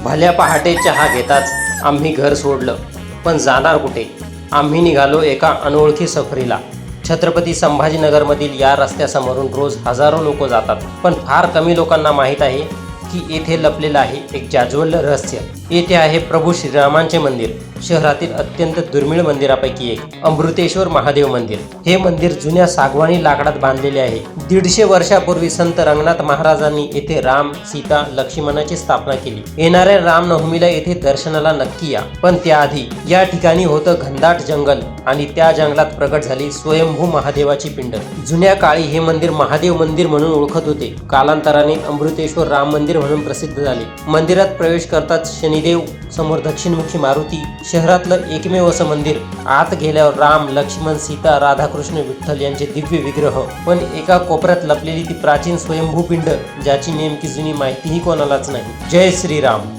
भल्या पहाटे चहा घेताच आम्ही घर सोडलं, पण जाणार कुठे? आम्ही निघालो एका अनोळखी सफरीला. छत्रपती संभाजीनगरमधील या रस्त्यासमोरून रोज हजारो लोक जातात, पण फार कमी लोकांना माहीत आहे की येथे लपलेलं आहे एक जाज्वल्य रहस्य. येथे आहे प्रभू श्रीरामांचे मंदिर, शहरातील अत्यंत दुर्मिळ मंदिरापैकी एक, अमृतेश्वर महादेव मंदिर. हे मंदिर जुन्या सागवानी लाकडात बांधलेले आहे. 150 वर्षापूर्वी संत रंगनाथ महाराजांनी येथे राम, सीता, लक्ष्मणाची स्थापना केली. येणाऱ्या रामनवमीला येथे दर्शनाला नक्की या. पण त्याआधी या ठिकाणी होतं घनदाट जंगल आणि त्या जंगलात प्रकट झाली स्वयंभू महादेवाची पिंड. जुन्या काळी हे मंदिर महादेव मंदिर म्हणून ओळखत होते. कालांतराने अमृतेश्वर राम मंदिर म्हणून प्रसिद्ध झाले. मंदिरात प्रवेश करताच शनिदेव, समोर दक्षिणमुखी मारुती, शहरातलं एकमेव असं मंदिर. आत गेल्यावर राम, लक्ष्मण, सीता, राधाकृष्ण, विठ्ठल यांचे दिव्य विग्रह, पण एका कोपऱ्यात लपलेली ती प्राचीन स्वयंभू पिंड, ज्याची नेमकी जुनी माहितीही कोणालाच नाही. जय श्रीराम.